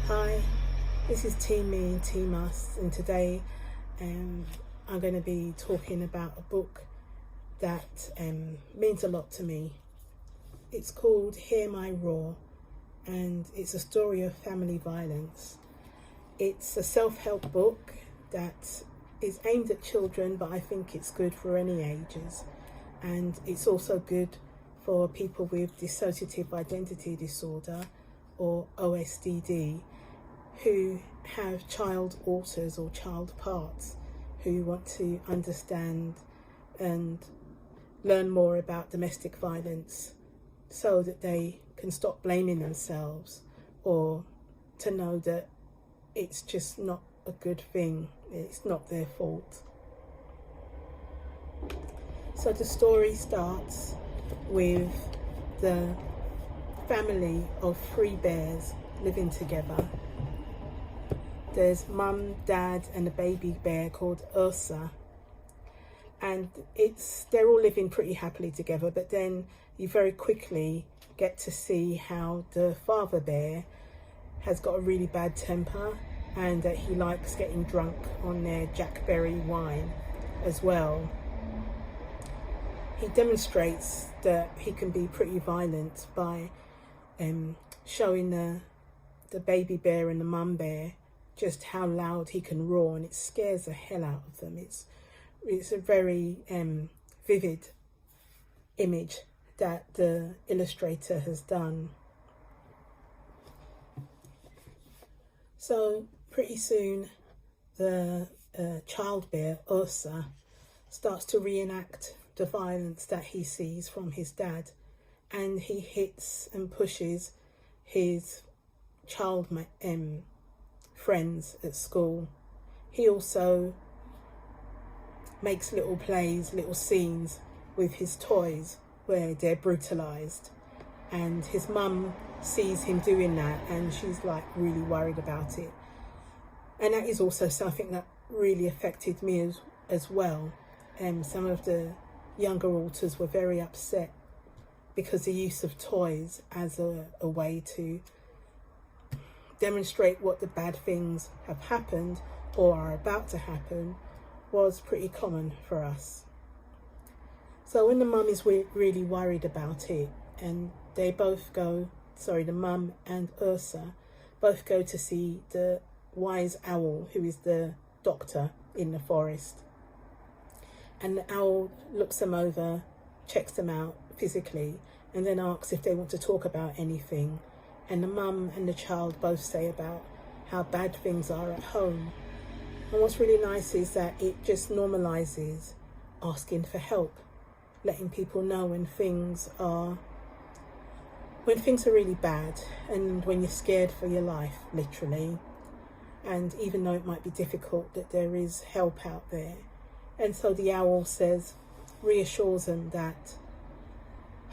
Hi, this is Team Me, Team Us, and today I'm going to be talking about a book that means a lot to me. It's called Hear My Roar, and it's a story of family violence. It's a self-help book that is aimed at children, but I think it's good for any ages, and it's also good for people with dissociative identity disorder or OSDD who have child alters or child parts, who want to understand and learn more about domestic violence so that they can stop blaming themselves, or to know that it's just not a good thing, it's not their fault. So the story starts with the family of 3 bears living together. There's mum, dad and a baby bear called Ursa, and they're all living pretty happily together, but then you very quickly get to see how the father bear has got a really bad temper and that he likes getting drunk on their jackberry wine as well. He demonstrates that he can be pretty violent by showing the baby bear and the mum bear just how loud he can roar, and it scares the hell out of them. It's a very vivid image that the illustrator has done. So pretty soon the child bear, Ursa, starts to reenact the violence that he sees from his dad, and he hits and pushes his child friends at school. He also makes little plays, little scenes with his toys where they're brutalized, and his mum sees him doing that and she's like really worried about it. And that is also something that really affected me as well. Some of the younger alters were very upset because the use of toys as a way to demonstrate what the bad things have happened or are about to happen was pretty common for us. So when the mum is really worried about it, and they both go, the mum and Ursa both go to see the wise owl, who is the doctor in the forest. And the owl looks them over, checks them out physically, and then asks if they want to talk about anything. And the mum and the child both say about how bad things are at home. And what's really nice is that it just normalises asking for help, letting people know when things are really bad and when you're scared for your life, literally. And even though it might be difficult, that there is help out there. And so the owl reassures them that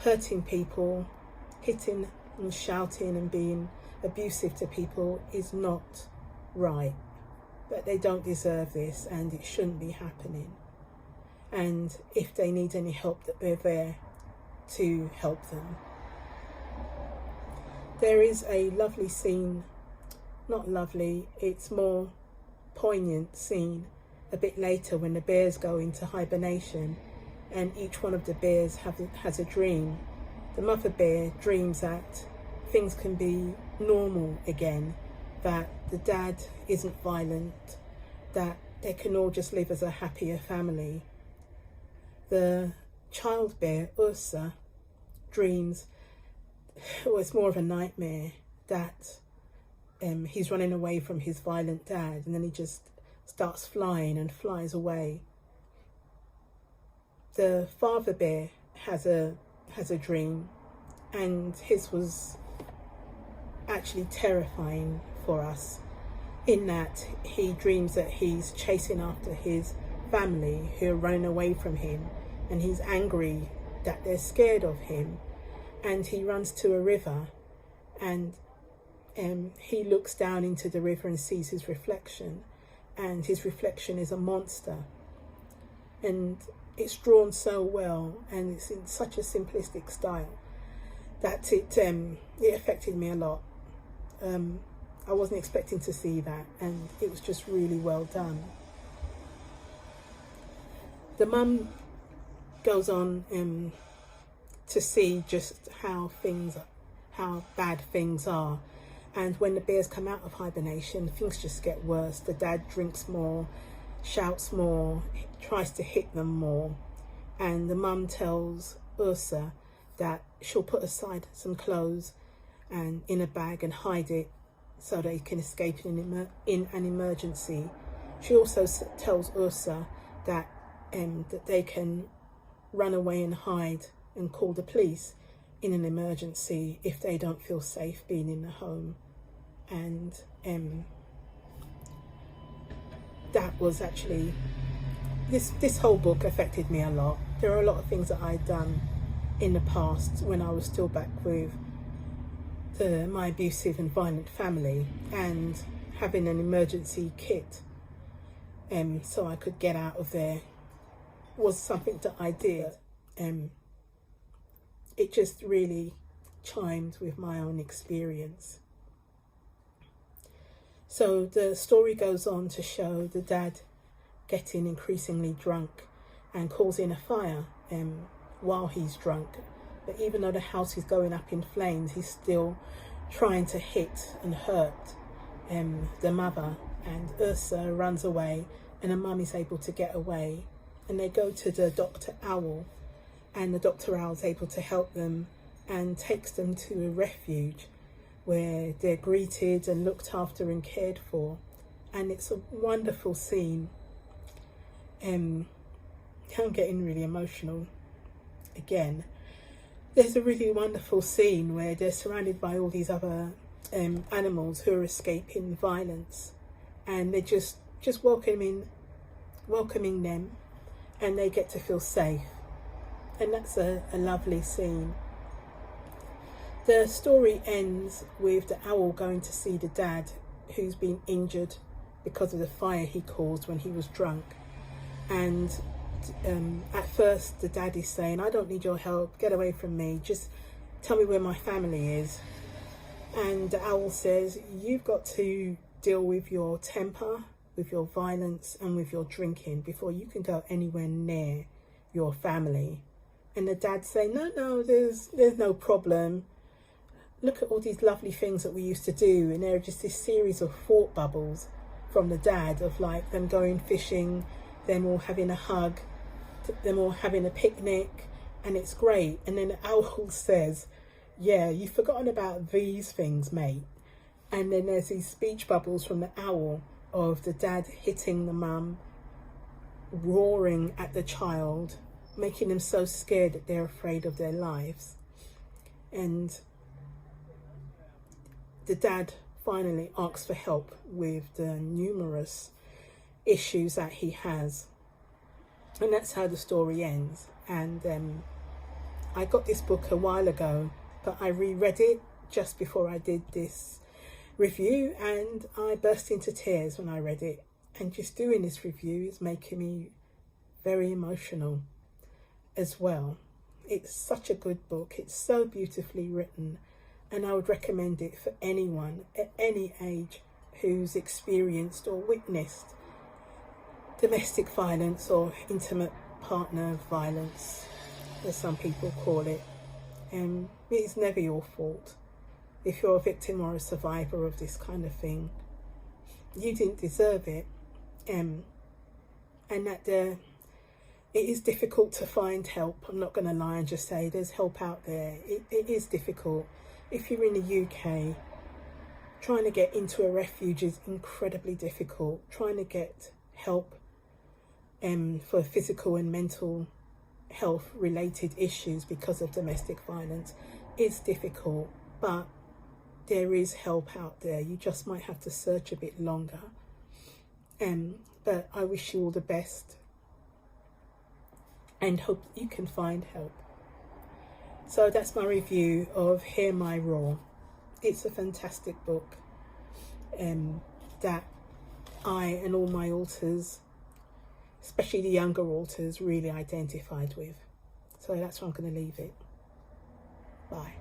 hurting people, hitting and shouting and being abusive to people is not right, that they don't deserve this and it shouldn't be happening. And if they need any help, that they're there to help them. There is a lovely scene, not lovely, it's more poignant scene a bit later when the bears go into hibernation and each one of the bears has a dream. The mother bear dreams that things can be normal again, that the dad isn't violent, that they can all just live as a happier family. The child bear, Ursa, dreams, it's more of a nightmare, that he's running away from his violent dad, and then he just starts flying and flies away. The father bear has a dream, and his was actually terrifying for us, in that he dreams that he's chasing after his family who are running away from him, and he's angry that they're scared of him, and he runs to a river, and he looks down into the river and sees his reflection, and his reflection is a monster. And it's drawn so well, and it's in such a simplistic style that it affected me a lot. I wasn't expecting to see that, and it was just really well done. The mum goes on to see just how bad things are, and when the bears come out of hibernation, things just get worse. The dad drinks more, shouts more, tries to hit them more, and the mum tells Ursa that she'll put aside some clothes and in a bag and hide it so they can escape in an emergency. She also tells Ursa that that they can run away and hide and call the police in an emergency if they don't feel safe being in the home. And that was actually, this whole book affected me a lot. There are a lot of things that I'd done in the past when I was still back with my abusive and violent family, and having an emergency kit so I could get out of there was something that I did. It just really chimed with my own experience. So the story goes on to show the dad getting increasingly drunk and causing a fire while he's drunk. But even though the house is going up in flames, he's still trying to hit and hurt the mother. And Ursa runs away, and the mum is able to get away. And they go to the Dr. Owl, and the Dr. Owl is able to help them and takes them to a refuge where they're greeted and looked after and cared for. And it's a wonderful scene. I'm getting really emotional again. There's a really wonderful scene where they're surrounded by all these other animals who are escaping violence, and they're just welcoming them, and they get to feel safe. And that's a lovely scene. The story ends with the owl going to see the dad, who's been injured because of the fire he caused when he was drunk. And at first the dad is saying, "I don't need your help, get away from me, just tell me where my family is." And the owl says, "You've got to deal with your temper, with your violence and with your drinking before you can go anywhere near your family." And the dad saying, no, there's no problem. Look at all these lovely things that we used to do. And there are just this series of thought bubbles from the dad of like them going fishing, them all having a hug, them all having a picnic, and it's great. And then the owl says, "Yeah, you've forgotten about these things, mate." And then there's these speech bubbles from the owl of the dad hitting the mum, roaring at the child, making them so scared that they're afraid of their lives. And the dad finally asks for help with the numerous issues that he has. And that's how the story ends. And I got this book a while ago, but I reread it just before I did this review, and I burst into tears when I read it. And just doing this review is making me very emotional as well. It's such a good book. It's so beautifully written, and I would recommend it for anyone at any age who's experienced or witnessed domestic violence or intimate partner violence, as some people call it. It's never your fault. If you're a victim or a survivor of this kind of thing, you didn't deserve it. And that it is difficult to find help. I'm not going to lie and just say there's help out there. It is difficult. If you're in the UK, trying to get into a refuge is incredibly difficult. Trying to get help for physical and mental health related issues because of domestic violence is difficult, but there is help out there. You just might have to search a bit longer. But I wish you all the best and hope you can find help. So that's my review of Hear My Roar. It's a fantastic book that I and all my authors, especially the younger authors, really identified with. So that's where I'm going to leave it. Bye.